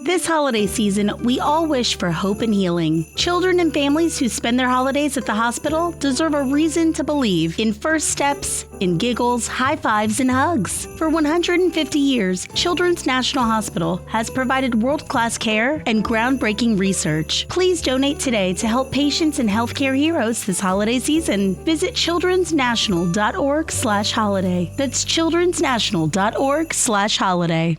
This holiday season, we all wish for hope and healing. Children and families who spend their holidays at the hospital deserve a reason to believe in first steps, in giggles, high fives, and hugs. For 150 years, Children's National Hospital has provided world-class care and groundbreaking research. Please donate today to help patients and healthcare heroes this holiday season. Visit childrensnational.org/holiday. That's childrensnational.org/holiday.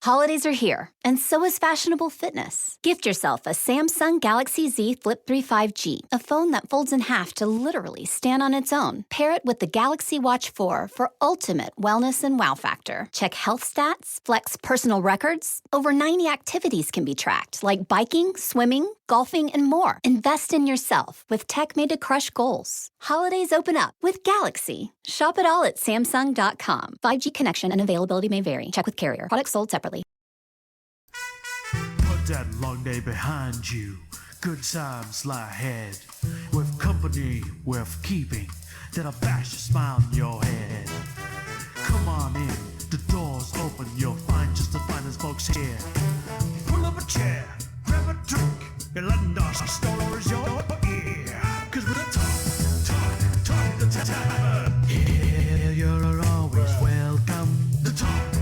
Holidays are here, and so is fashionable fitness. Gift yourself a Samsung Galaxy Z Flip 3 5G, a phone that folds in half to literally stand on its own. Pair it with the Galaxy Watch 4 for ultimate wellness and wow factor. Check health stats, flex personal records. Over 90 activities can be tracked, like biking, swimming, golfing, and more. Invest in yourself with tech made to crush goals. Holidays open up with Galaxy. Shop it all at Samsung.com. 5G connection and availability may vary. Check with carrier. Products sold separately. Put that long day behind you. Good times lie ahead. With company worth keeping, that'll bash a smile on your head. Come on in, the door's open. You'll find just the finest folks here. Pull up a chair, grab a drink, and lend us stories your ear. Cause we're the talk the tavern. Here you're always welcome. The talk the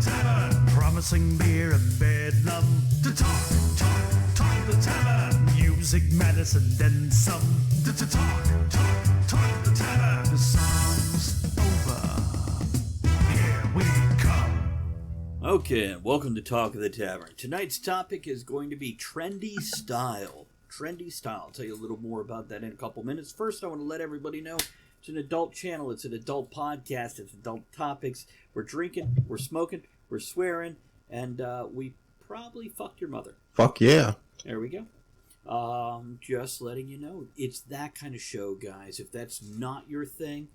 tavern. Promising beer and bedlam. The talk the tavern. Music, medicine, then some. The talk the tavern. The song's over. Here we come. Okay, welcome to Talk of the Tavern. Tonight's topic is going to be Trendy Style. Trendy Style. I'll tell you a little more about that in a couple minutes. First, I want to let everybody know it's an adult channel. It's an adult podcast. It's adult topics. We're drinking, we're smoking, we're swearing, and we probably fucked your mother. Fuck yeah. There we go. Just letting you know. It's that kind of show, guys. If that's not your thing,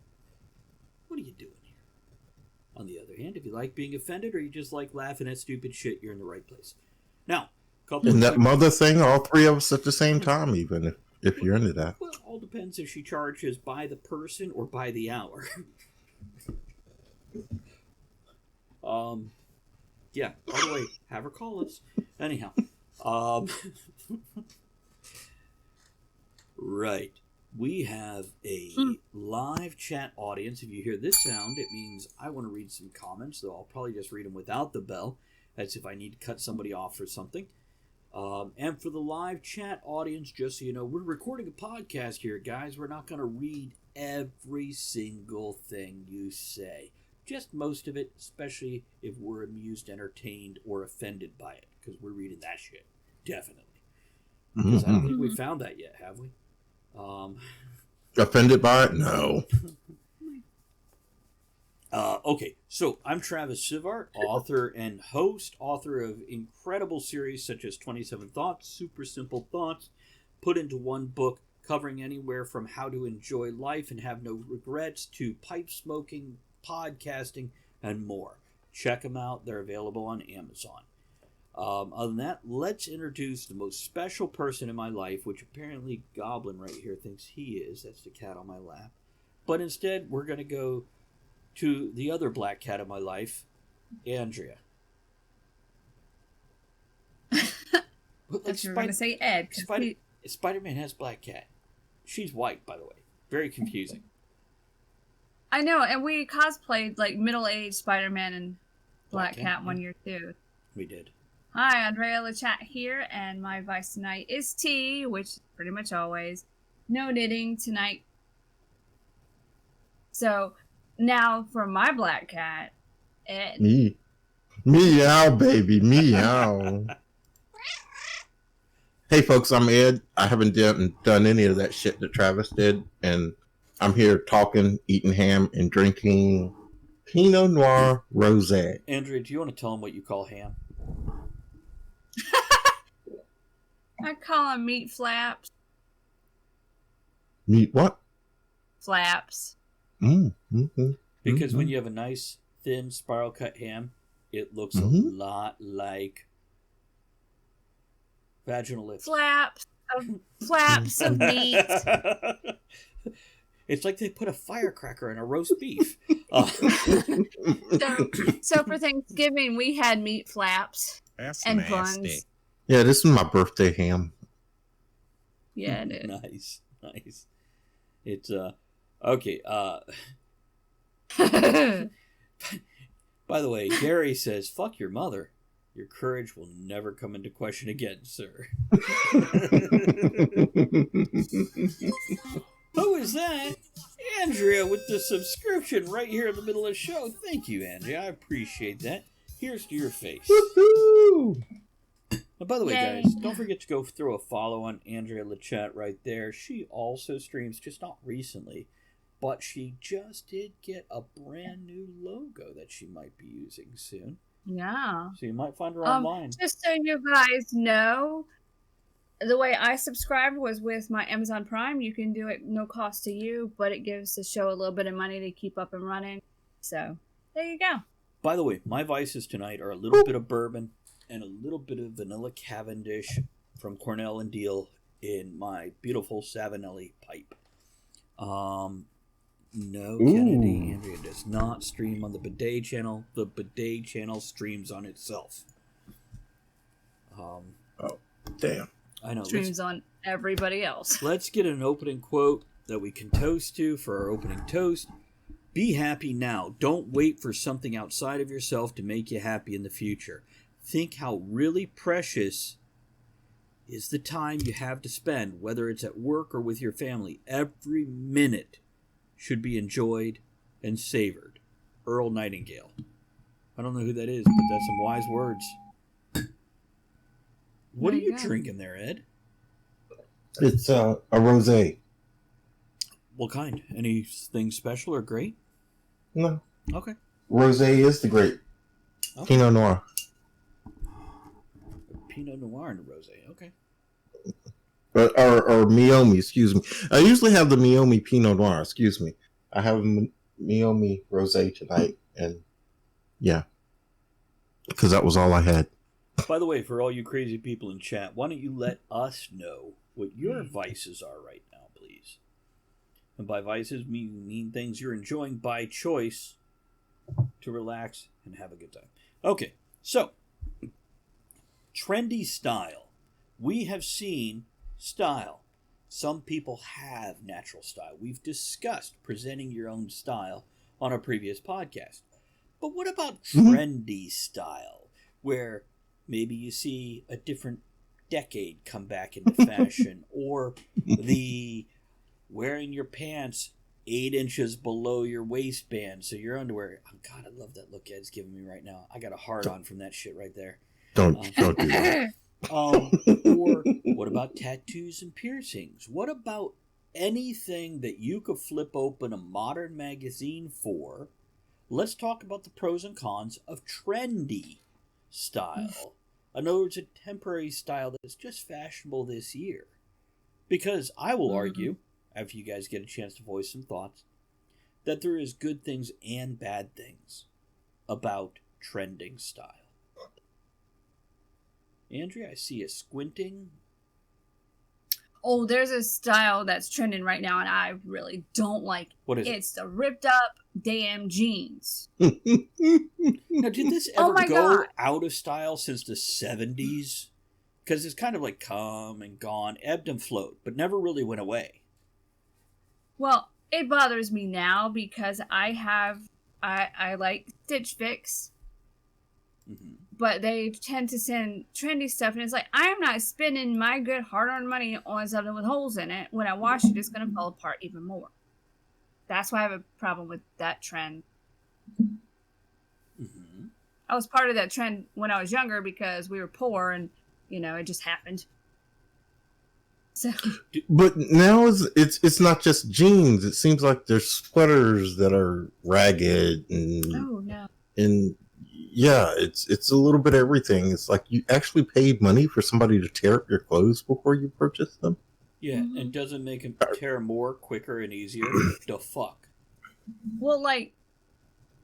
what are you doing here? On the other hand, if you like being offended or you just like laughing at stupid shit, you're in the right place. Now, and that mother thing, all three of us at the same time, even if you're into that. Well, it all depends if she charges by the person or by the hour. Yeah, by the way, have her call us. Anyhow. Right. We have a live chat audience. If you hear this sound, it means I want to read some comments, though I'll probably just read them without the bell. That's if I need to cut somebody off for something. And for the live chat audience, just so you know, we're recording a podcast here, guys. We're not going to read every single thing you say. Just most of it, especially if we're amused, entertained, or offended by it. Because we're reading that shit. Definitely. Because I don't think we found that yet, have we? Offended by it? No. Okay, so I'm Travis Sivart, author and host, author of incredible series such as 27 Thoughts, Super Simple Thoughts, put into one book, covering anywhere from how to enjoy life and have no regrets to pipe smoking, podcasting, and more. Check them out. They're available on Amazon. Other than that, let's introduce the most special person in my life, which apparently Goblin right here thinks he is. That's the cat on my lap. But instead, we're going to go to the other black cat of my life, Andrea. I thought you were going to say Ed. Spider-Man has black cat. She's white, by the way. Very confusing. I know, and we cosplayed like middle-aged Spider-Man and Black Cat one year too. We did. Hi, Andrea LeChat here, and my advice tonight is tea, which pretty much always. No knitting tonight. So, now for my black cat, Ed. Meow, baby, meow. Hey, folks, I'm Ed. I haven't done any of that shit that Travis did, and I'm here talking, eating ham, and drinking Pinot Noir Rosé. Andrea, do you want to tell them what you call ham? I call them meat flaps. Meat what? Flaps. Because when you have a nice, thin, spiral cut ham, it looks a lot like vaginal lips. Flaps of meat. It's like they put a firecracker in a roast beef. So for Thanksgiving, we had meat flaps That's and nasty. buns. Yeah, this is my birthday ham. Yeah, it is. Nice. It's okay. By the way, Gary says, "Fuck your mother. Your courage will never come into question again, sir." Who is that? Andrea with the subscription right here in the middle of the show. Thank you, Andrea. I appreciate that. Here's to your face. Woohoo! And by the way, Yay. guys, don't forget to go throw a follow on Andrea Lachette right there. She also streams, just not recently, but she just did get a brand new logo that she might be using soon. Yeah. So you might find her online. Just so you guys know, the way I subscribed was with my Amazon Prime. You can do it no cost to you, but it gives the show a little bit of money to keep up and running. So there you go. By the way, my vices tonight are a little bit of bourbon and a little bit of vanilla Cavendish from Cornell and Deal in my beautiful Savinelli pipe. No, Kennedy, Andrea does not stream on the Bidet channel. The Bidet channel streams on itself. Oh, damn. I know. Streams on everybody else. Let's get an opening quote that we can toast to for our opening toast. Be happy now. Don't wait for something outside of yourself to make you happy in the future. Think how really precious is the time you have to spend, whether it's at work or with your family. Every minute should be enjoyed and savored. Earl Nightingale. I don't know who that is, but that's some wise words. What There are you you go. drinking there, Ed? It's a rosé. What kind? Anything special or great? No, Okay. rosé is the great. Okay. Pinot Noir. Pinot Noir and a rosé. Okay. Or Meiomi, excuse me. I usually have the Meiomi Pinot Noir, excuse me. I have Meiomi rosé tonight, and yeah, because that was all I had. By the way, for all you crazy people in chat, why don't you let us know what your vices are right now, please? And by vices, we mean things you're enjoying by choice to relax and have a good time. Okay, so trendy style. We have seen style. Some people have natural style. We've discussed presenting your own style on a previous podcast. But what about trendy style, where maybe you see a different decade come back into fashion, or the wearing your pants 8 inches below your waistband, so your underwear. Oh God, I love that look Ed's giving me right now. I got a hard on from that shit right there. Don't do that. Or what about tattoos and piercings? What about anything that you could flip open a modern magazine for? Let's talk about the pros and cons of trendy style. In other words, a temporary style that's just fashionable this year. Because I will argue, after you guys get a chance to voice some thoughts, that there is good things and bad things about trending style. Andrea, I see you squinting. Oh, there's a style that's trending right now, and I really don't like it. What is it? It's the ripped up damn jeans. Now, did this Oh ever my go God. out of style since the 70s? Because it's kind of like come and gone, ebbed and flowed, but never really went away. Well, it bothers me now because I like Stitch Fix, Mm-hmm. but they tend to send trendy stuff, and it's like, I am not spending my good hard-earned money on something with holes in it. When I wash it, it's going to fall apart even more. That's why I have a problem with that trend. Mm-hmm. I was part of that trend when I was younger because we were poor, and it just happened. So But now it's not just jeans. It seems like there's sweaters that are ragged and yeah, it's a little bit of everything. It's like you actually paid money for somebody to tear up your clothes before you purchase them. Yeah, and doesn't make them tear more, quicker, and easier. The fuck? well, like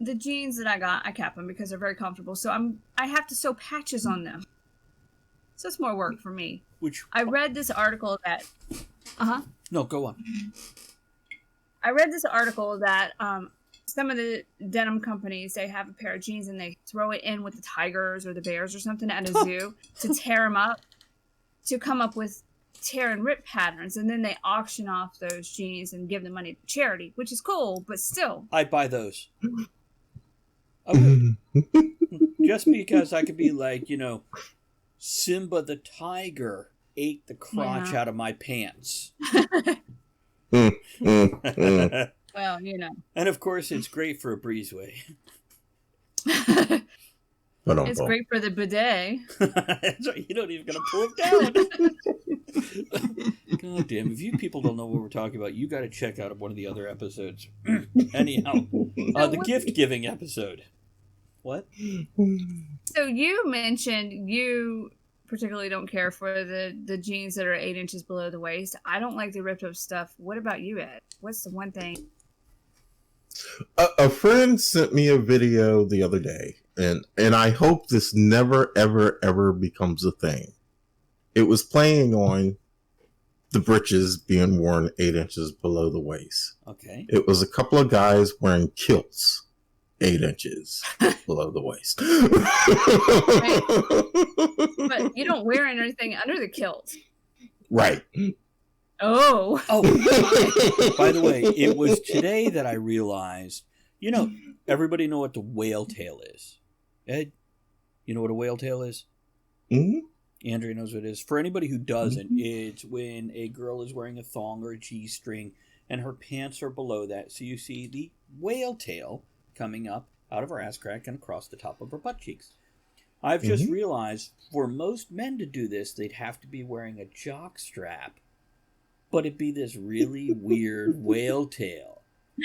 the jeans that I got, I kept them because they're very comfortable. So I have to sew patches on them. So it's more work for me. Which I read this article that no, go on. I read this article that some of the denim companies, they have a pair of jeans and they throw it in with the tigers or the bears or something at a zoo to tear them up, to come up with tear and rip patterns, and then they auction off those jeans and give the money to charity, which is cool, but still. I'd buy those. I would. Just because I could be like, Simba the tiger ate the crotch out of my pants. Well, And of course, it's great for a breezeway. It's great for the bidet. That's right. You don't even gonna pull it down. God damn! If you people don't know what we're talking about, you got to check out one of the other episodes. Anyhow, the gift giving episode. What? So you mentioned you particularly don't care for the jeans that are 8 inches below the waist. I don't like the ripped up stuff. What about you, Ed? What's the one thing? A friend sent me a video the other day, and I hope this never, ever, ever becomes a thing. It was playing on the breeches being worn 8 inches below the waist. Okay. It was a couple of guys wearing kilts 8 inches below the waist. But you don't wear anything under the kilt. Right. Oh. By the way, it was today that I realized, everybody know what the whale tail is. Ed, you know what a whale tail is? Mm-hmm. Andrea knows what it is. For anybody who doesn't, it's when a girl is wearing a thong or a G-string and her pants are below that. So you see the whale tail coming up out of her ass crack and across the top of her butt cheeks. I've just realized for most men to do this, they'd have to be wearing a jock strap, but it'd be this really weird whale tail.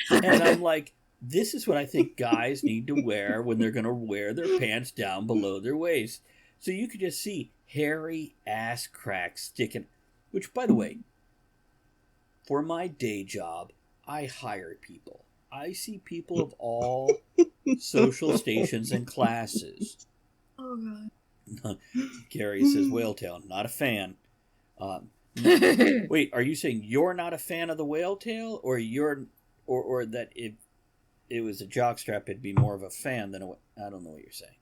And I'm like, this is what I think guys need to wear when they're going to wear their pants down below their waist. So you could just see hairy ass cracks sticking. Which, by the way, for my day job, I hire people. I see people of all social stations and classes. Oh, God. Gary says whale tail. Not a fan. Wait, are you saying you're not a fan of the whale tail, or or that if it was a jockstrap, it'd be more of a fan than I don't know what you're saying.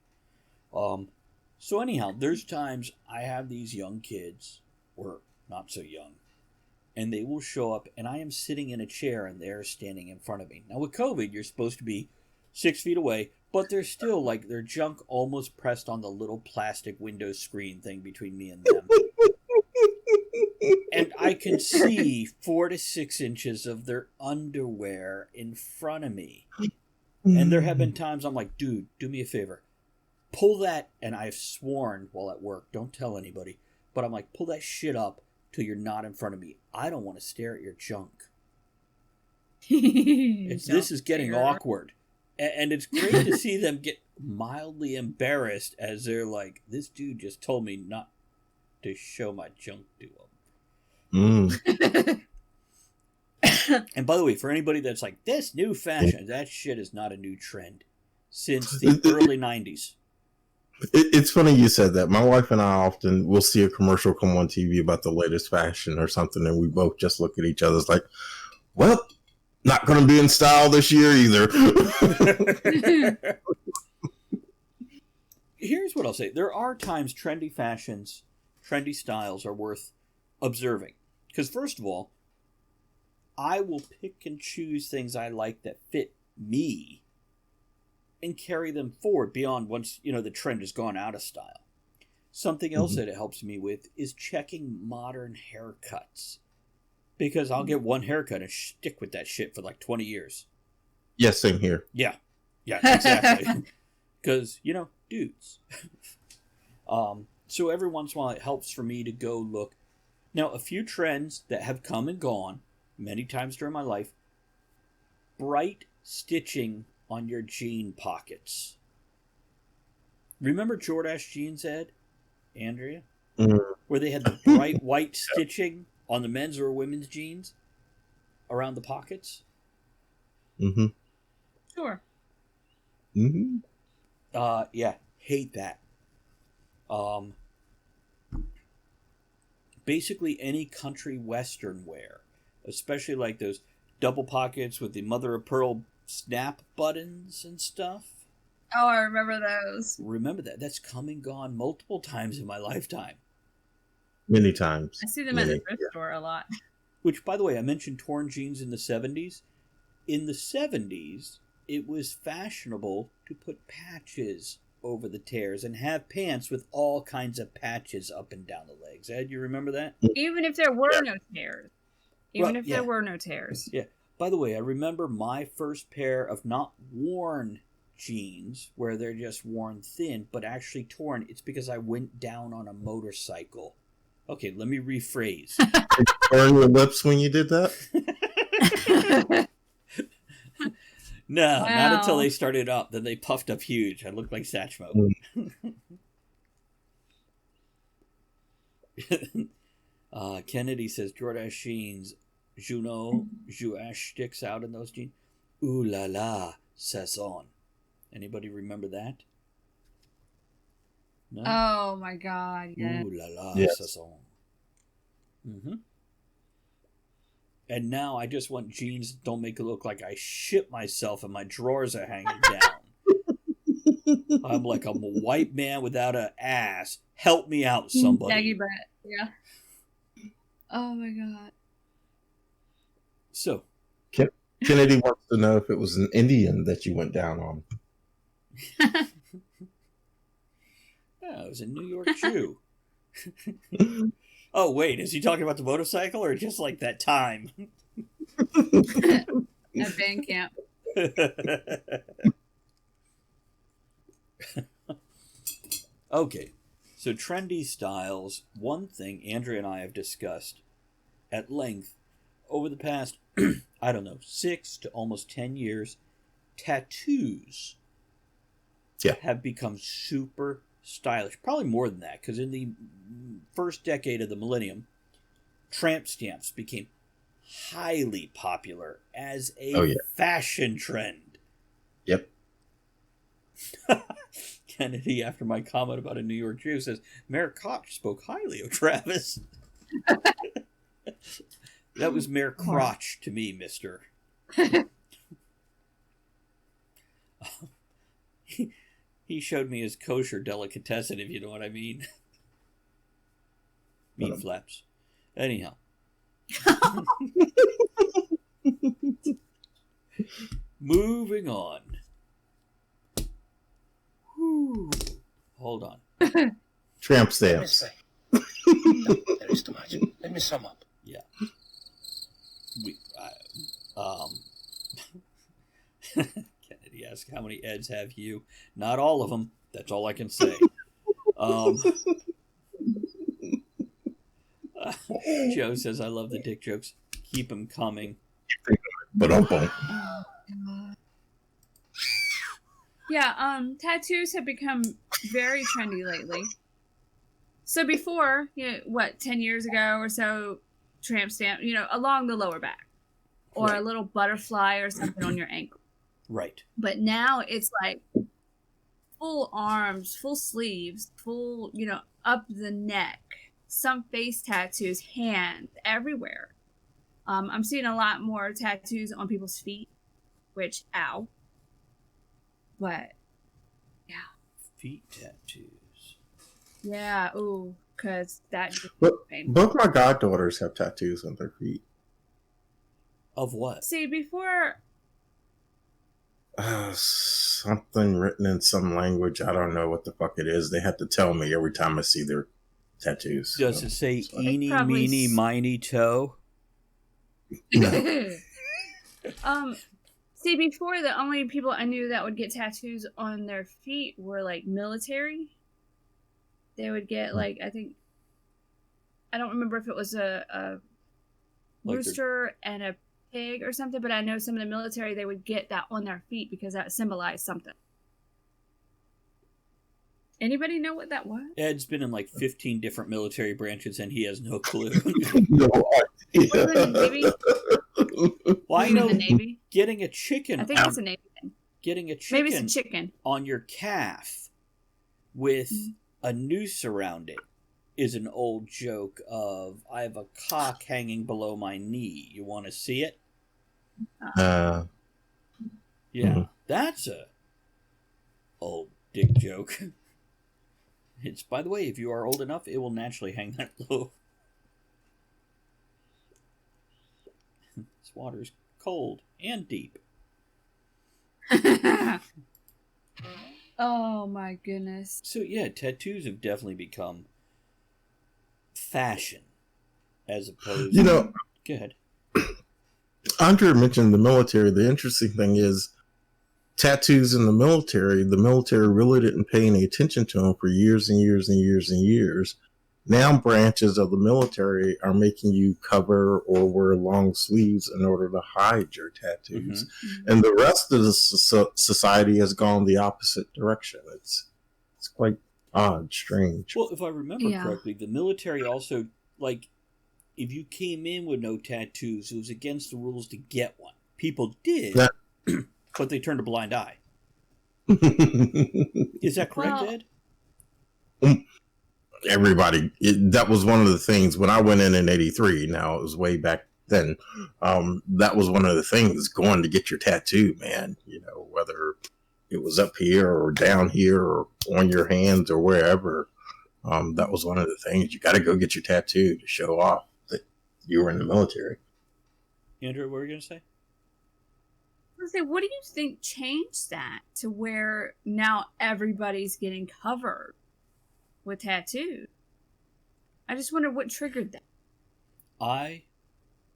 So anyhow, there's times I have these young kids, or not so young, and they will show up, and I am sitting in a chair, and they're standing in front of me. Now with COVID, you're supposed to be 6 feet away, but they're still like their junk almost pressed on the little plastic window screen thing between me and them. And I can see 4 to 6 inches of their underwear in front of me. And there have been times I'm like, dude, do me a favor. Pull that, and I've sworn while at work, don't tell anybody, but I'm like, pull that shit up till you're not in front of me. I don't want to stare at your junk. This is getting awkward. And it's great to see them get mildly embarrassed as they're like, this dude just told me not to show my junk to him. And by the way, for anybody that's like, this new fashion, that shit is not a new trend since the early 90s. It's funny you said that. My wife and I often will see a commercial come on TV about the latest fashion or something, and we both just look at each other like, well, not going to be in style this year either. Here's what I'll say. There are times trendy fashions, trendy styles are worth observing. Because first of all, I will pick and choose things I like that fit me and carry them forward beyond once, the trend has gone out of style. Something else that it helps me with is checking modern haircuts. Because I'll get one haircut and stick with that shit for like 20 years. Yeah, same here. Yeah, exactly. Because, dudes. So every once in a while it helps for me to go look. Now, a few trends that have come and gone many times during my life. Bright stitching on your jean pockets. Remember Jordache jeans, Ed? Andrea? Where they had the bright white stitching on the men's or women's jeans around the pockets? Mm-hmm. Sure. Mm-hmm. Yeah, hate that. Basically any country western wear, especially like those double pockets with the mother of pearl snap buttons and stuff. Oh, I remember those. Remember that? That's come and gone multiple times in my lifetime. Many times. I see them at the thrift store a lot. Which, by the way, I mentioned torn jeans in the 70s. In the 70s, it was fashionable to put patches over the tears and have pants with all kinds of patches up and down the legs. Ed, you remember that? Even if there were no tears. There were no tears. Yeah. By the way, I remember my first pair of not worn jeans where they're just worn thin, but actually torn. It's because I went down on a motorcycle. Okay, let me rephrase. Burn your lips when you did that? No, Wow. not until they started up. Then they puffed up huge. I looked like Satchmo. Kennedy says, Jordache jeans, Juno, Jouache sticks out in those jeans. Ooh la la, saison. Anybody remember that? No? Oh my god, yeah. Ooh la la, Yes. saison. Mm-hmm. And now I just want jeans that don't make it look like I shit myself and my drawers are hanging down. I'm like a white man without an ass. Help me out, somebody. Saggy butt, yeah. Oh my god. So, Kennedy wants to know if it was an Indian that you went down on. yeah, it was a New York Jew. Oh, wait, is he talking about the motorcycle or just like that time? At band camp. Okay, so trendy styles. One thing Andrea and I have discussed at length over the past, 6 to almost 10 years, tattoos have become super stylish. Probably more than that, because in the first decade of the millennium, tramp stamps became highly popular as a fashion trend. Yep. Kennedy, after my comment about a New York Jew, says, Mayor Koch spoke highly of Travis. That was Mayor Crotch to me, mister. He showed me his kosher delicatessen, if you know what I mean. Meat flaps. Anyhow. Moving on. Whew. Hold on. Tramp stamps. No, there is too much. Let me sum up. Yeah. Kennedy asked, how many Eds have you? Not all of them. That's all I can say. Joe says, I love the dick jokes. Keep them coming. Yeah, tattoos have become very trendy lately. So before, 10 years ago or so, tramp stamp, along the lower back. Or Right. a little butterfly or something on your ankle. Right. But now it's like full arms, full sleeves, full, up the neck. Some face tattoos, hands, everywhere. I'm seeing a lot more tattoos on people's feet, which, ow. But, yeah. Feet tattoos. Yeah, ooh, because that just But painful. both my goddaughters have tattoos on their feet. Of what? See, before, Something written in some language. I don't know what the fuck it is. They have to tell me every time I see their tattoos. Does it say eeny, probably meeny, miny, toe? see, before, the only people I knew that would get tattoos on their feet were, like, military. They would get, like, I don't remember if it was a Like rooster and a pig or something, but I know some of the military, they would get that on their feet because that symbolized something. Anybody know what that was? Ed's been in like 15 different military branches and he has no clue. No idea. Was it in the Navy? Well, I In know the Navy? getting a chicken I think it's a Navy thing. getting a Maybe chicken it's a chicken. on your calf with a noose around it is an old joke of I have a cock hanging below my knee. You want to see it? Yeah, that's a old dick joke. It's, by the way, if you are old enough, it will naturally hang that low. This water's cold and deep. Oh my goodness. So yeah, tattoos have definitely become fashion as opposed Go ahead. Andrea mentioned the military. The interesting thing is tattoos in the military really didn't pay any attention to them for years and years and years and years. Now branches of the military are making you cover or wear long sleeves in order to hide your tattoos. Mm-hmm. And the rest of the society has gone the opposite direction. It's quite odd, strange. Well, if I remember correctly, the military also, like, if you came in with no tattoos, it was against the rules to get one. People did, but they turned a blind eye. Is that correct, Ed? Everybody, that was one of the things when I went in '83. Now it was way back then. That was one of the things, going to get your tattoo, man. Whether it was up here or down here or on your hands or wherever. That was one of the things. You got to go get your tattoo to show off that you were in the military. Andrew, what were you going to say? What do you think changed that to where now everybody's getting covered with tattoos? I just wonder what triggered that. I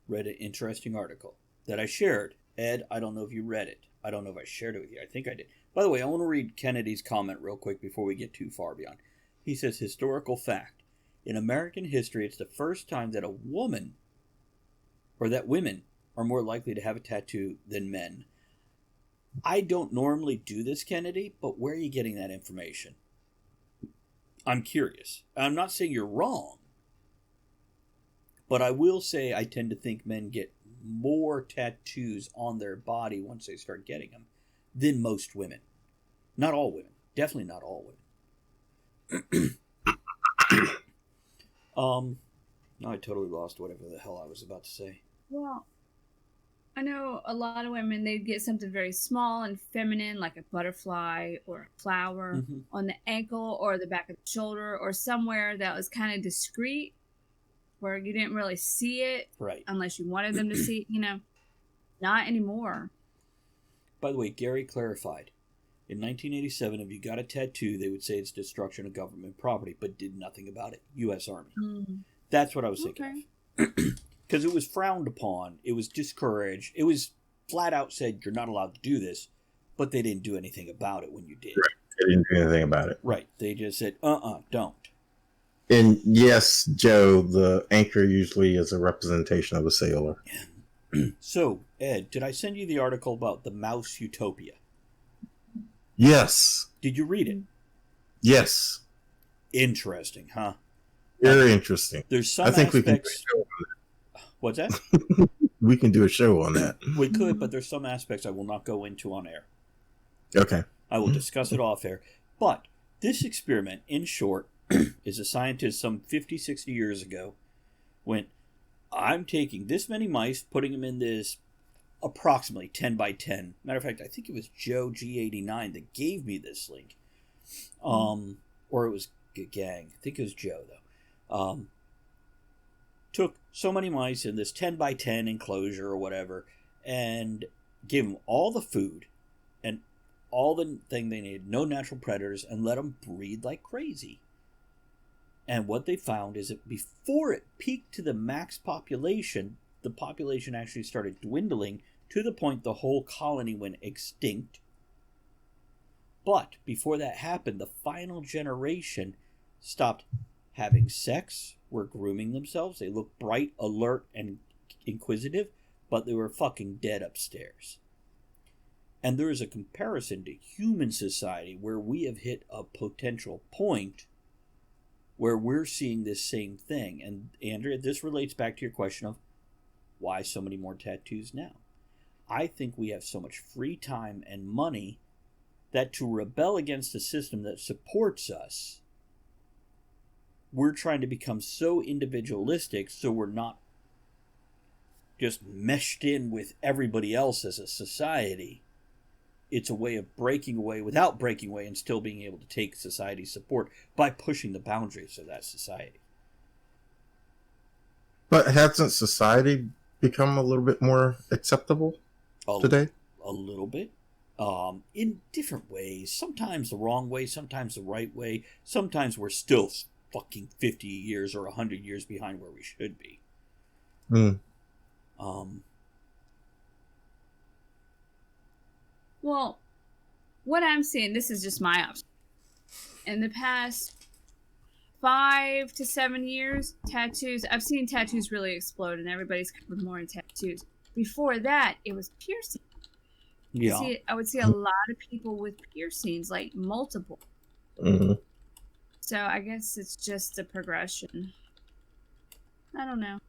read an interesting article that I shared. Ed, I don't know if you read it. I don't know if I shared it with you. I think I did. By the way, I want to read Kennedy's comment real quick before we get too far beyond. He says, historical fact. In American history, it's the first time that women are more likely to have a tattoo than men. I don't normally do this, Kennedy, but where are you getting that information? I'm curious. I'm not saying you're wrong, but I will say I tend to think men get more tattoos on their body once they start getting them than most women. Not all women. Definitely not all women. No, I totally lost whatever the hell I was about to say. Well, I know a lot of women, they get something very small and feminine, like a butterfly or a flower on the ankle or the back of the shoulder or somewhere that was kind of discreet where you didn't really see it, right? Unless you wanted them to see it, Not anymore. By the way, Gary clarified. In 1987, if you got a tattoo, they would say it's destruction of government property, but did nothing about it. U.S. Army. That's what I was thinking of. Because it was frowned upon. It was discouraged. It was flat out said, you're not allowed to do this. But they didn't do anything about it when you did. Right. They didn't do anything about it. Right. They just said, don't. And yes, Joe, the anchor usually is a representation of a sailor. So, Ed, did I send you the article about the mouse utopia? Yes. Did you read it? Yes. Interesting, huh? Very interesting. There's some aspects... we can do a show on that. What's that? We can do a show on that. We could, but there's some aspects I will not go into on air. Okay. I will discuss it off air. But this experiment, in short, is a scientist some 50, 60 years ago went, I'm taking this many mice, putting them in this approximately 10 by 10. Matter of fact, I think it was Joe G89 that gave me this link. Or it was Gang. I think it was Joe, though. Took so many mice in this 10 by 10 enclosure or whatever and gave them all the food and all the thing they needed, no natural predators, and let them breed like crazy. And what they found is that before it peaked to the max population, the population actually started dwindling to the point the whole colony went extinct. But before that happened, the final generation stopped having sex, were grooming themselves. They looked bright, alert, and inquisitive, but they were fucking dead upstairs. And there is a comparison to human society where we have hit a potential point where we're seeing this same thing. And Andrea, this relates back to your question of why so many more tattoos now. I think we have so much free time and money that to rebel against a system that supports us, we're trying to become so individualistic so we're not just meshed in with everybody else as a society. It's a way of breaking away without breaking away and still being able to take society's support by pushing the boundaries of that society. But hasn't society become a little bit more acceptable today? A little bit. In different ways. Sometimes the wrong way, sometimes the right way. Sometimes we're still fucking 50 years or 100 years behind where we should be. Well, what I'm seeing, this is just my option. In the past 5 to 7 years, tattoos, I've seen tattoos really explode and everybody's covered more in tattoos. Before that, it was piercing. Yeah. I would see a lot of people with piercings, like multiple. Mm-hmm. So I guess it's just a progression. I don't know.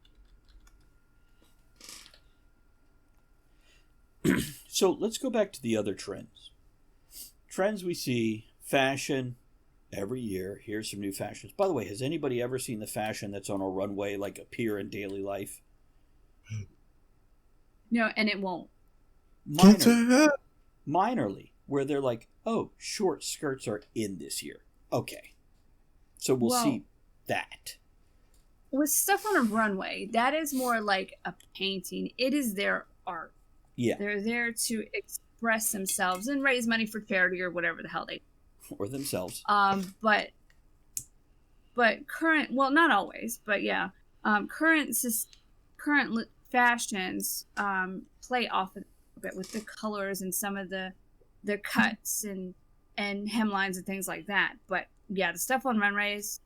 So let's go back to the other trends. Trends we see, fashion, every year. Here's some new fashions. By the way, has anybody ever seen the fashion that's on a runway like appear in daily life? No, and it won't. Minorly, where they're like, oh, short skirts are in this year. Okay. So we'll see that. With stuff on a runway, that is more like a painting. It is their art. Yeah. They're there to express themselves and raise money for charity or whatever the hell they or themselves. But current, well, not always, but yeah, current fashions play off of it a bit with the colors and some of the cuts and hemlines and things like that. But yeah, the stuff on runways,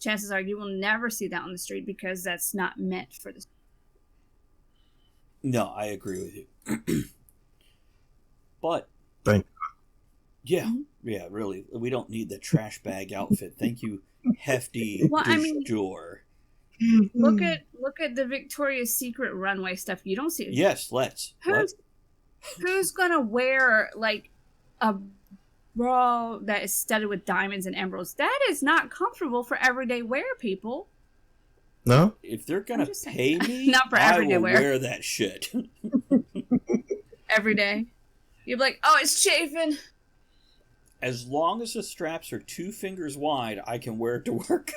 chances are you will never see that on the street because that's not meant for the street. No, I agree with you. But thank you. Yeah, yeah, really. We don't need the trash bag outfit. Thank you, hefty jour. Look at the Victoria's Secret runway stuff. You don't see it. Yes, let's. Who's gonna wear like a bra that is studded with diamonds and emeralds? That is not comfortable for everyday wear, people. No? If they're gonna pay me, not for everyday wear. I will wear that shit. Every day. You're like, oh, it's chafing. As long as the straps are 2 fingers wide, I can wear it to work.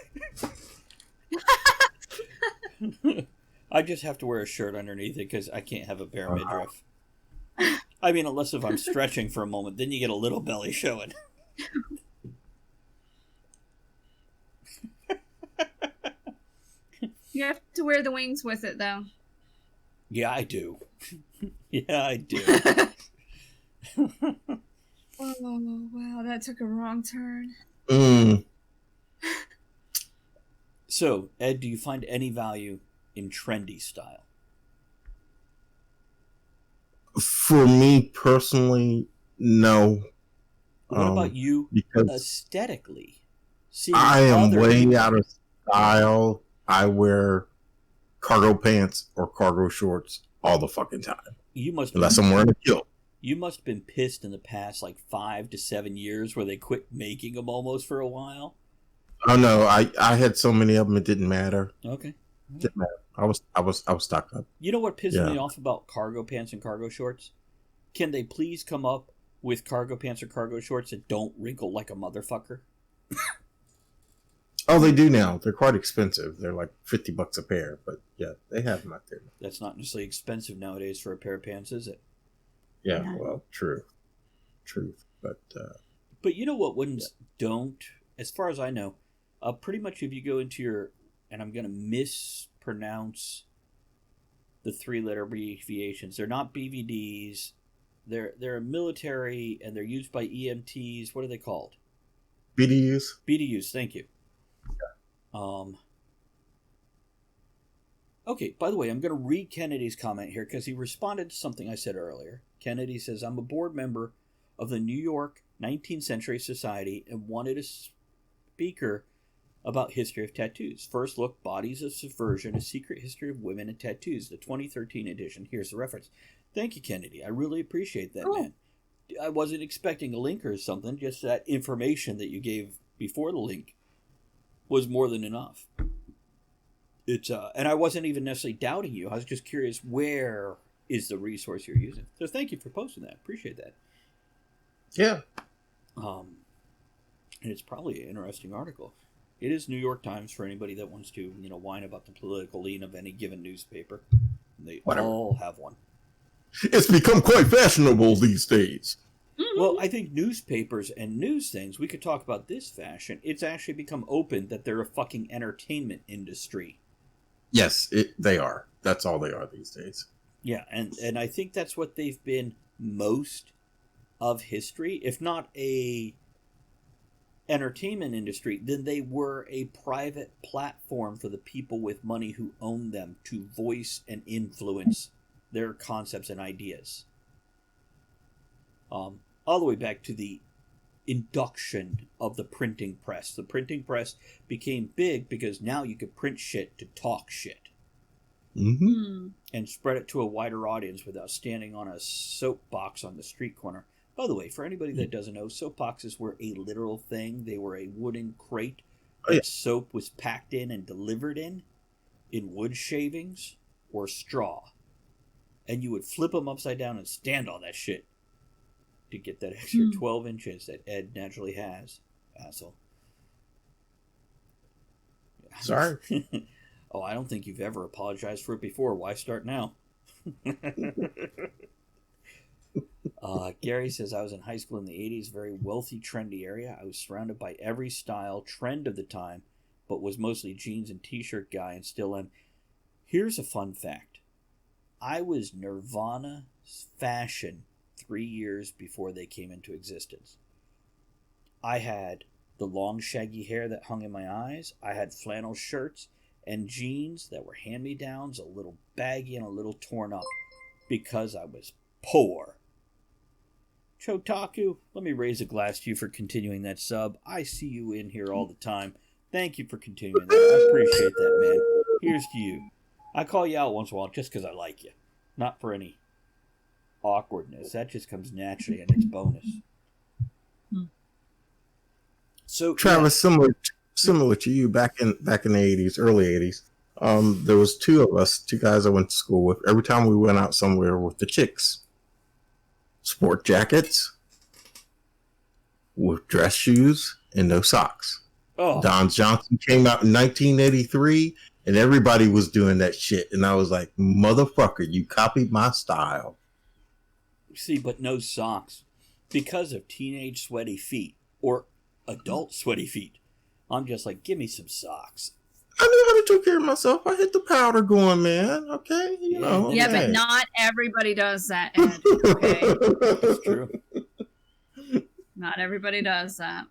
I just have to wear a shirt underneath it because I can't have a bare midriff. I mean, unless if I'm stretching for a moment, then you get a little belly showing. You have to wear the wings with it, though. Yeah, I do. Yeah, I do. Oh, wow, that took a wrong turn. So, Ed, do you find any value in trendy style? For me personally, no. What about you because aesthetically? I am way out of style. I wear cargo pants or cargo shorts all the fucking time. Unless I'm wearing a kilt. You must have been pissed in the past like 5 to 7 years where they quit making them almost for a while. Oh no, I had so many of them it didn't matter. Okay. Didn't matter. I was stocked up. You know what pisses me off about cargo pants and cargo shorts? Can they please come up with cargo pants or cargo shorts that don't wrinkle like a motherfucker? Oh, they do now. They're quite expensive. They're like $50 a pair, but yeah, they have them out there. That's not necessarily expensive nowadays for a pair of pants, is it? Yeah, well, true. But you know what ones don't? As far as I know, pretty much if you go into your, and I'm going to mispronounce the 3-letter abbreviations. They're not BVDs. They're military and they're used by EMTs. What are they called? BDUs. BDUs. Thank you. Okay, by the way, I'm going to read Kennedy's comment here because he responded to something I said earlier. Kennedy says, I'm a board member of the New York 19th Century Society and wanted a speaker about history of tattoos. First look, Bodies of Subversion, A Secret History of Women and Tattoos, the 2013 edition. Here's the reference. Thank you, Kennedy. I really appreciate that, man. I wasn't expecting a link or something. Just that information that you gave before the link was more than enough. it's and I wasn't even necessarily doubting you. I was just curious, where is the resource you're using? So thank you for posting that. Appreciate that. Yeah. And it's probably an interesting article. It is New York Times for anybody that wants to, whine about the political lean of any given newspaper. They all have one. It's become quite fashionable these days. Well, I think newspapers and news things, we could talk about this fashion. It's actually become open that they're a fucking entertainment industry. Yes, they are. That's all they are these days. Yeah, and I think that's what they've been most of history. If not a entertainment industry, then they were a private platform for the people with money who own them to voice and influence their concepts and ideas. All the way back to the induction of the printing press. The printing press became big because now you could print shit to talk shit. Mm-hmm. And spread it to a wider audience without standing on a soapbox on the street corner. By the way, for anybody that doesn't know, soapboxes were a literal thing. They were a wooden crate that soap was packed in and delivered in wood shavings or straw. And you would flip them upside down and stand on that shit to get that extra 12 inches that Ed naturally has. Asshole. Sorry. Oh, I don't think you've ever apologized for it before. Why start now? Gary says, I was in high school in the 80s, very wealthy, trendy area. I was surrounded by every style, trend of the time, but was mostly jeans and t-shirt guy and still am. Here's a fun fact. I was Nirvana fashion 3 years before they came into existence. I had the long shaggy hair that hung in my eyes. I had flannel shirts and jeans that were hand-me-downs, a little baggy and a little torn up, because I was poor. Chotaku, let me raise a glass to you for continuing that sub. I see you in here all the time. Thank you for continuing that. I appreciate that, man. Here's to you. I call you out once in a while just because I like you. Not for any awkwardness. That just comes naturally and it's bonus. So Travis, similar to you back in the 80s, early 80s. There was two guys I went to school with. Every time we went out somewhere with the chicks, sport jackets with dress shoes and no socks. Oh. Don Johnson came out in 1983 and everybody was doing that shit. And I was like, motherfucker, you copied my style. See, but no socks. Because of teenage sweaty feet or adult sweaty feet. I'm just like, give me some socks. I knew how to take care of myself. I hit the powder going, man. Okay, you know. Yeah, okay. but not everybody does that, Ed. Okay, That's true. not everybody does that.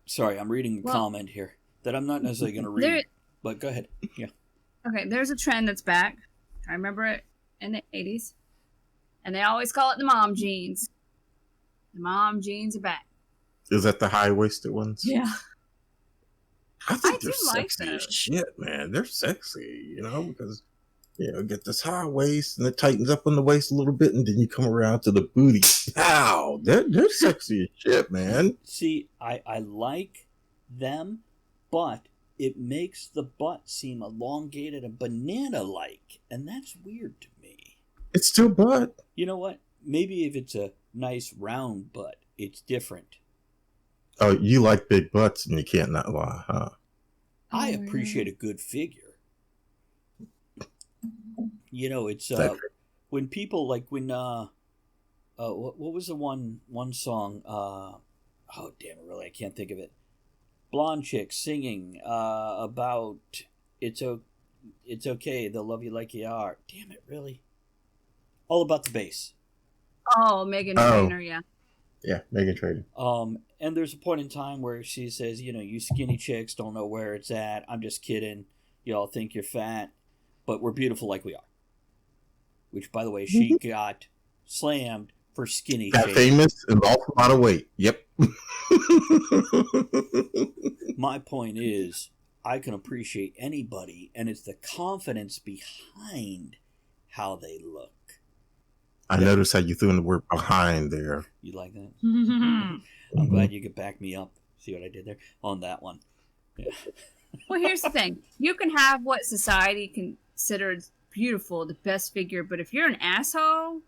Sorry, I'm reading a comment here that I'm not necessarily going to read. But go ahead. Yeah. Okay, there's a trend that's back. I remember it in the 80s. And they always call it the mom jeans. The mom jeans are back. Is that the high-waisted ones? Yeah. I think I they're do like sexy as those. shit, man. They're sexy, because, get this high waist and it tightens up on the waist a little bit and then you come around to the booty. Pow! They're sexy as shit, man. See, I like them, but it makes the butt seem elongated and banana-like, and that's weird to me. It's still butt. You know what? Maybe if it's a nice round butt, it's different. Oh, you like big butts and you can't not lie, huh? I appreciate a good figure. It's when people like when what was the one song? Oh damn it! Really, I can't think of it. Blonde chick singing about it's okay. They'll love you like you are. Damn it! Really. All about the bass. Oh, Megan Trainor, yeah. Yeah, Megan Trainor. And there's a point in time where she says, you skinny chicks don't know where it's at. I'm just kidding. Y'all think you're fat, but we're beautiful like we are. Which, by the way, she got slammed for skinny Got shaming. famous and lost a lot of weight. Yep. My point is, I can appreciate anybody, and it's the confidence behind how they look. I noticed how you threw in the word behind there. You like that? I'm glad you could back me up. See what I did there? On that one. Yeah. Well, here's the thing. You can have what society considers beautiful, the best figure, but if you're an asshole,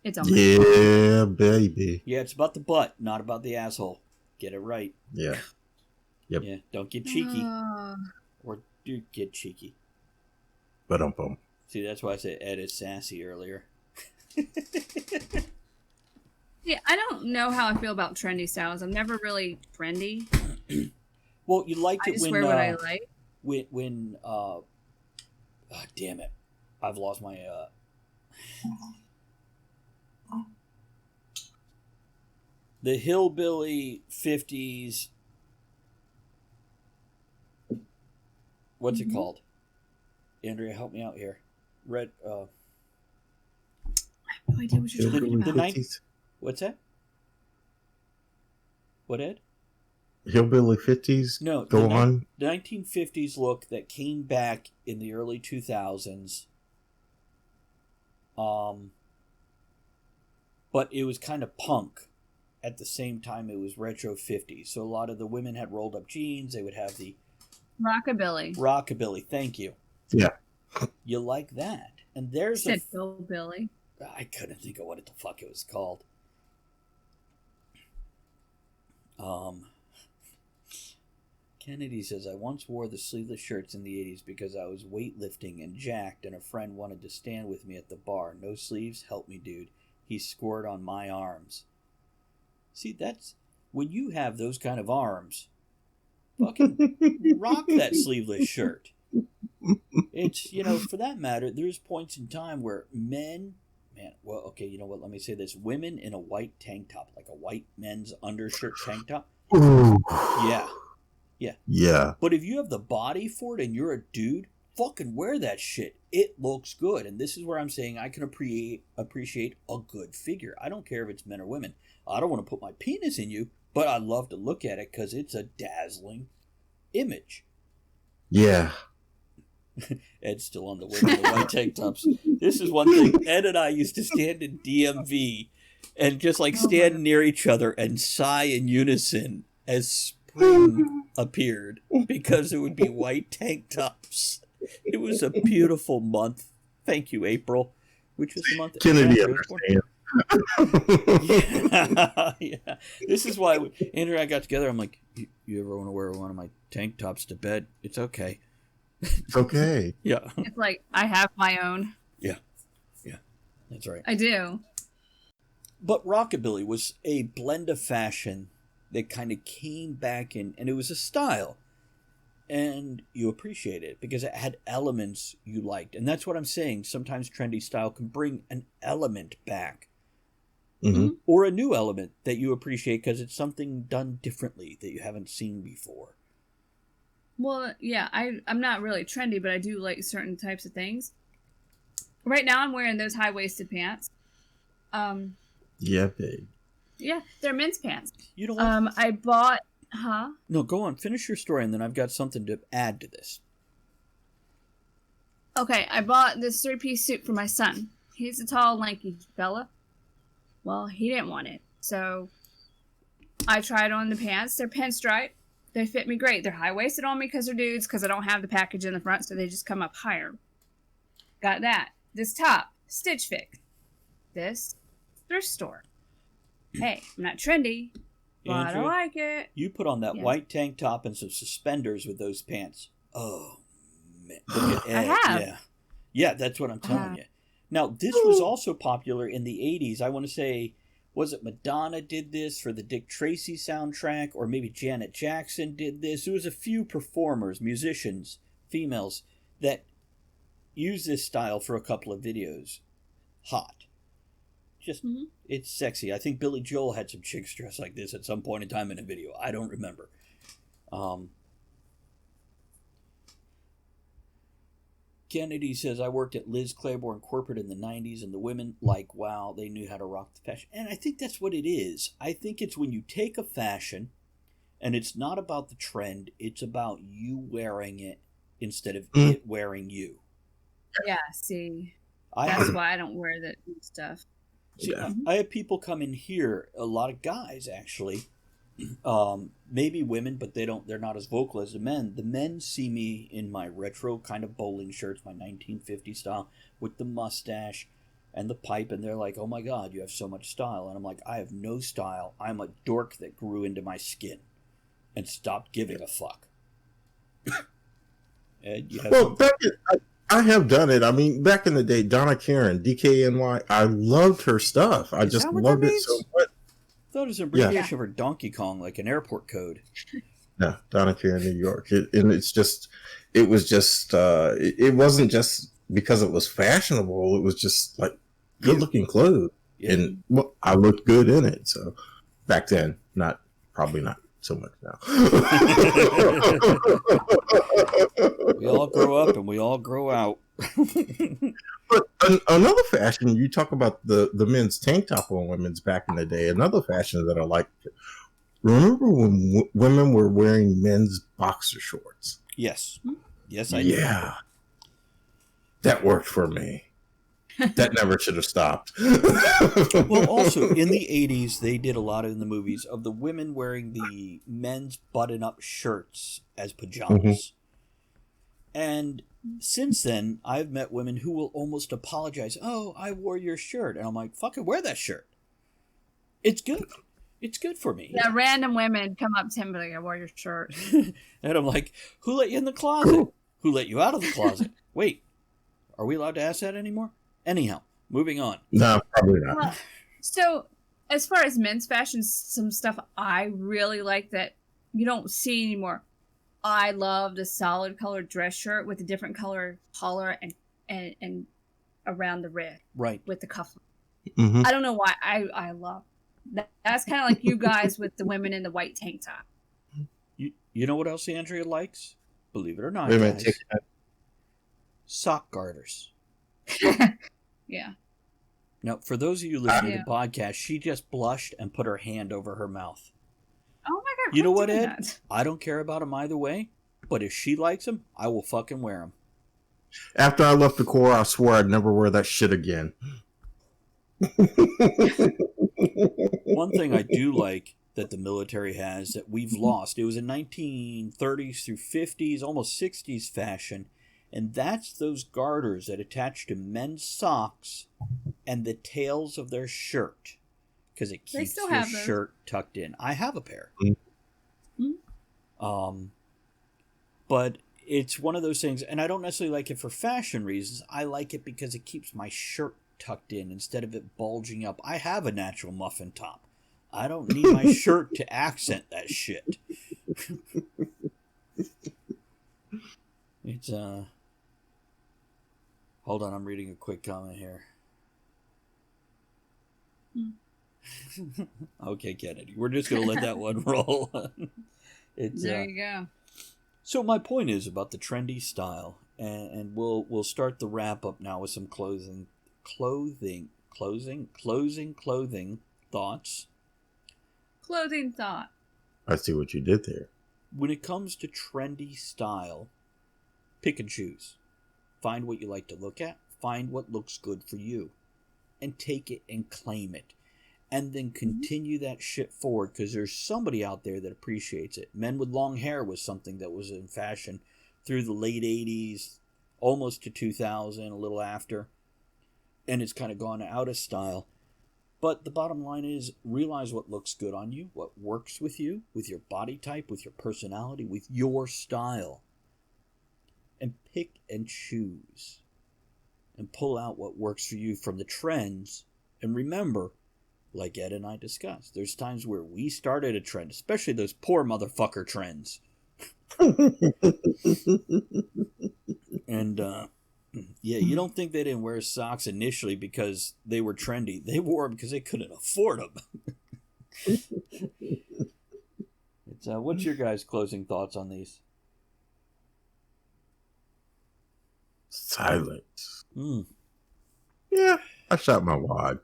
it's on. Yeah, baby. Yeah, it's about the butt, not about the asshole. Get it right. Yeah. Yep. Yeah, don't get cheeky. Or do get cheeky. But See, that's why I said Ed is sassy earlier. Yeah, I don't know how I feel about trendy styles. I'm never really trendy. Well, you liked I it just when wear what I like. when oh, damn it, I've lost my the hillbilly 50s. What's it called? Andrea, help me out here. Red. I have no idea what you're talking The about. What's that? What, Ed? Hillbilly 50s? No. Go on. The 1950s look that came back in the early 2000s. But it was kind of punk. At the same time, it was retro 50s. So a lot of the women had rolled up jeans. They would have the rockabilly. Thank you. Yeah. You like that? And there's said hillbilly. I couldn't think of what the fuck it was called. Kennedy says, I once wore the sleeveless shirts in the 80s because I was weightlifting and jacked, and a friend wanted to stand with me at the bar. No sleeves? Help me, dude. He scored on my arms. See, that's when you have those kind of arms. Fucking rock that sleeveless shirt. It's, for that matter, there's points in time where okay, you know what, let me say this. Women in a white tank top, like a white men's undershirt tank top. Ooh. Yeah. Yeah. But if you have the body for it and you're a dude, fucking wear that shit. It looks good. And this is where I'm saying I can appreciate a good figure. I don't care if it's men or women. I don't want to put my penis in you, but I love to look at it because it's a dazzling image. Yeah. Ed's still on the women in the white tank tops. This is one thing. Ed and I used to stand in DMV and just stand near each other and sigh in unison as spring appeared because it would be white tank tops. It was a beautiful month. Thank you, April, which was the month. Kennedy understands. Yeah. This is why Andrew and I got together. I'm like, you ever want to wear one of my tank tops to bed? It's okay. It's okay. Yeah. It's like, I have my own. Yeah. That's right. I do. But rockabilly was a blend of fashion that kind of came back in, and it was a style. And you appreciate it because it had elements you liked. And that's what I'm saying. Sometimes trendy style can bring an element back. Mm-hmm. Or a new element that you appreciate because it's something done differently that you haven't seen before. Well, yeah, I'm not really trendy, but I do like certain types of things. Right now I'm wearing those high-waisted pants. Yeah, babe. Yeah, they're men's pants. You know what? I bought... No, go on. Finish your story, and then I've got something to add to this. Okay, I bought this 3-piece suit for my son. He's a tall, lanky fella. Well, he didn't want it. So I tried on the pants. They're pinstripe. They fit me great. They're high-waisted on me because they're dudes, because I don't have the package in the front, so they just come up higher. Got that. This top, Stitch Fix. This, thrift store. Hey, I'm not trendy, but Andrew, I like it. You put on that white tank top and some suspenders with those pants. Oh, man. Look at Ed. I have. Yeah. Yeah, that's what I'm telling you. Now, this was also popular in the 80s. I want to say, was it Madonna did this for the Dick Tracy soundtrack? Or maybe Janet Jackson did this? There was a few performers, musicians, females, that used this style for a couple of videos. Hot. Just, It's sexy. I think Billy Joel had some chicks dressed like this at some point in time in a video. I don't remember. Kennedy says, I worked at Liz Claiborne corporate in the 90s, and the women, wow, they knew how to rock the fashion. And I think that's what it is. I think it's when you take a fashion, and it's not about the trend, it's about you wearing it instead of it wearing you. Yeah, see. That's why I don't wear that stuff. See, I have people come in here, a lot of guys actually, maybe women, but they're not as vocal as the men. The men see me in my retro kind of bowling shirts, my 1950 style, with the mustache and the pipe, and they're like, oh my god, you have so much style. And I'm like, I have no style. I'm a dork that grew into my skin and stopped giving a fuck. Ed, you have Well, I have done it. I mean, back in the day, Donna Karen, DKNY, I loved her stuff. I just loved it so much. I thought it was an abbreviation for Donkey Kong, like an airport code. No, Donna Karen, New York. It wasn't just because it was fashionable. It was just like good looking clothes. Yeah. And well, I looked good in it. So back then, probably not so much now. We all grow up and we all grow out. But another fashion, you talk about the men's tank top on women's back in the day. Another fashion that I like. Remember when women were wearing men's boxer shorts? Yes. Yes, I do. Yeah. That worked for me. That never should have stopped. Well, also, in the 80s, they did a lot in the movies of the women wearing the men's button-up shirts as pajamas. Mm-hmm. And since then, I've met women who will almost apologize. Oh, I wore your shirt. And I'm like, fucking wear that shirt. It's good. It's good for me. Yeah, random women come up to him and be like, I wore your shirt. And I'm like, who let you in the closet? Who let you out of the closet? Wait, are we allowed to ask that anymore? Anyhow, moving on. No, probably not. Well, so, as far as men's fashion, some stuff I really like that you don't see anymore. I love the solid colored dress shirt with a different color collar and around the wrist. Right. With the cuff. Mm-hmm. I don't know why. I love that. That's kind of like you guys with the women in the white tank top. You know what else Andrea likes? Believe it or not, guys. Sock garters. Yeah. Now, for those of you listening to the podcast, she just blushed and put her hand over her mouth. Oh my god! You know what, Ed? That? I don't care about them either way, but if she likes them, I will fucking wear them. After I left the Corps, I swore I'd never wear that shit again. One thing I do like that the military has that we've lost, it was in 1930s through 50s, almost 60s fashion, and that's those garters that attach to men's socks and the tails of their shirt. Because it keeps your shirt tucked in. I have a pair. Mm-hmm. But it's one of those things, and I don't necessarily like it for fashion reasons. I like it because it keeps my shirt tucked in instead of it bulging up. I have a natural muffin top. I don't need my shirt to accent that shit. It's, hold on, I'm reading a quick comment here. Okay, Kennedy. We're just going to let that one roll. There you go. So my point is about the trendy style, and we'll start the wrap up now with some clothing thoughts. Clothing thought. I see what you did there. When it comes to trendy style, pick and choose. Find what you like to look at. Find what looks good for you. And take it and claim it. And then continue that shit forward, because there's somebody out there that appreciates it. Men with long hair was something that was in fashion through the late 80s, almost to 2000, a little after. And it's kind of gone out of style. But the bottom line is, realize what looks good on you, what works with you, with your body type, with your personality, with your style. And pick and choose. And pull out what works for you from the trends. And remember, like Ed and I discussed, there's times where we started a trend, especially those poor motherfucker trends. And, yeah, you don't think they didn't wear socks initially because they were trendy. They wore them because they couldn't afford them. It's, what's your guys' closing thoughts on these? Silence. Yeah, I shot my wad.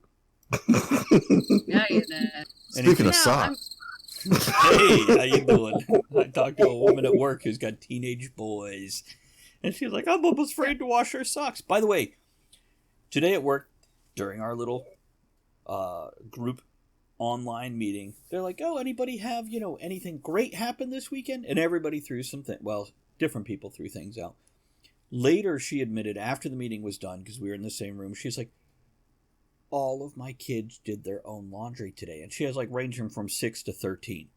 Yeah, you did. Speaking of socks. Hey, how you doing? I talked to a woman at work who's got teenage boys. And she's like, I'm almost afraid to wash her socks. By the way, today at work, during our little group online meeting. They're like, oh, anybody have, anything great happen this weekend? And everybody threw different people threw things out. Later, she admitted, after the meeting was done, because we were in the same room, she's like, all of my kids did their own laundry today. And she has, ranging from 6 to 13.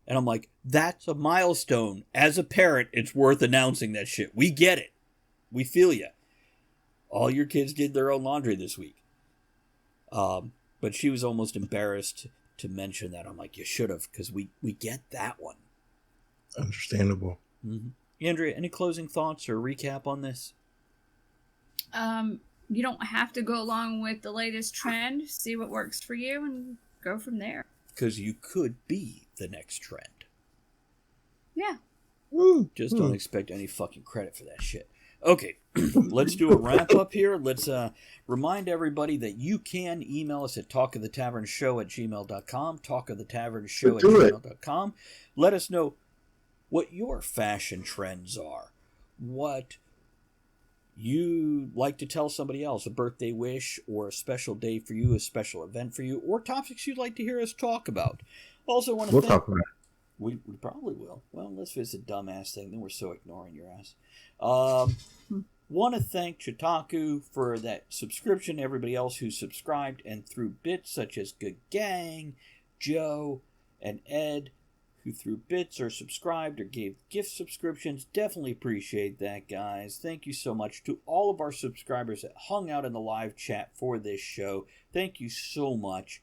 And I'm like, that's a milestone. As a parent, it's worth announcing that shit. We get it. We feel you. All your kids did their own laundry this week. But she was almost embarrassed to mention that. I'm like, you should have, because we get that one. Understandable. Mm-hmm. Andrea, any closing thoughts or recap on this? You don't have to go along with the latest trend. See what works for you and go from there. Because you could be the next trend. Yeah. Just don't expect any fucking credit for that shit. Okay, let's do a wrap up here. Let's remind everybody that you can email us at talkofthetavernshow@gmail.com, talkofthetavernshow@gmail.com. Let us know what your fashion trends are, what you like to tell somebody else, a birthday wish or a special day for you, a special event for you, or topics you'd like to hear us talk about. Also want to talk about it. We probably will. Well, unless it's a dumbass thing, then we're so ignoring your ass. Want to thank Chitaku for that subscription, everybody else who subscribed and threw bits, such as Good Gang, Joe, and Ed, who threw bits or subscribed or gave gift subscriptions. Definitely appreciate that, guys. Thank you so much to all of our subscribers that hung out in the live chat for this show. Thank you so much.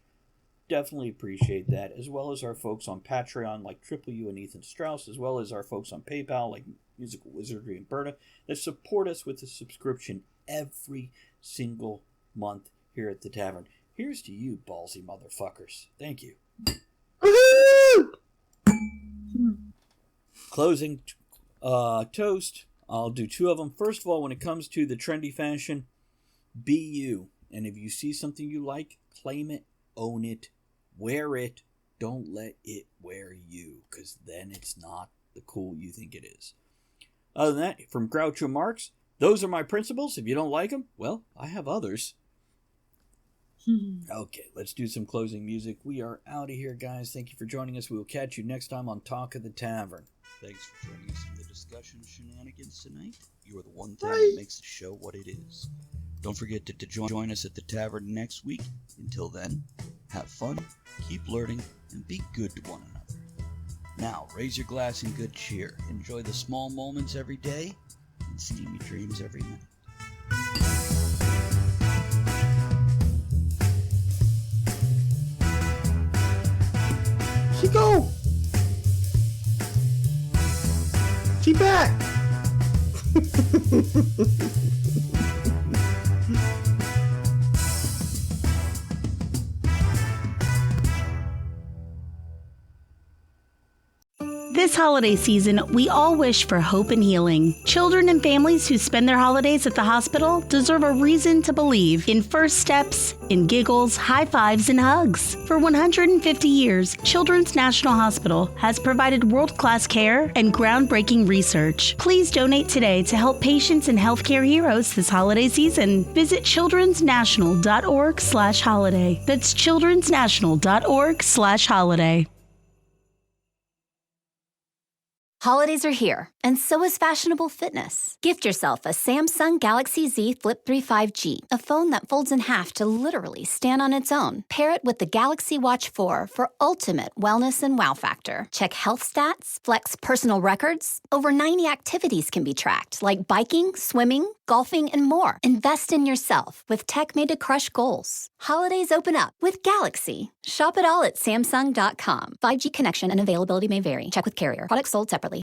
Definitely appreciate that, as well as our folks on Patreon like Triple U and Ethan Strauss, as well as our folks on PayPal like Musical Wizardry and Berta that support us with a subscription every single month here at the tavern. Here's to you, ballsy motherfuckers. Thank you. Closing toast. I'll do two of them. First of all, when it comes to the trendy fashion, be you. And if you see something you like, claim it, own it, wear it. Don't let it wear you, because then it's not the cool you think it is. Other than that, from Groucho Marx, those are my principles. If you don't like them, well, I have others. Okay, let's do some closing music. We are out of here, guys. Thank you for joining us. We will catch you next time on Talk of the Tavern. Thanks for joining us in the discussion shenanigans tonight. You are the one thing that makes the show what it is. Don't forget to join us at the tavern next week. Until then, have fun, keep learning, and be good to one another. Now, raise your glass in good cheer. Enjoy the small moments every day and steamy dreams every night. She go. She back. This holiday season, we all wish for hope and healing. Children and families who spend their holidays at the hospital deserve a reason to believe in first steps, in giggles, high fives, and hugs. For 150 years, Children's National Hospital has provided world-class care and groundbreaking research. Please donate today to help patients and healthcare heroes this holiday season. Visit childrensnational.org/holiday. That's childrensnational.org/holiday. Holidays are here, and so is fashionable fitness. Gift yourself a Samsung Galaxy Z Flip 3 5G, a phone that folds in half to literally stand on its own. Pair it with the Galaxy Watch 4 for ultimate wellness and wow factor. Check health stats, flex personal records. Over 90 activities can be tracked, like biking, swimming, golfing, and more. Invest in yourself with tech made to crush goals. Holidays open up with Galaxy. Shop it all at Samsung.com. 5G connection and availability may vary. Check with carrier. Products sold separately.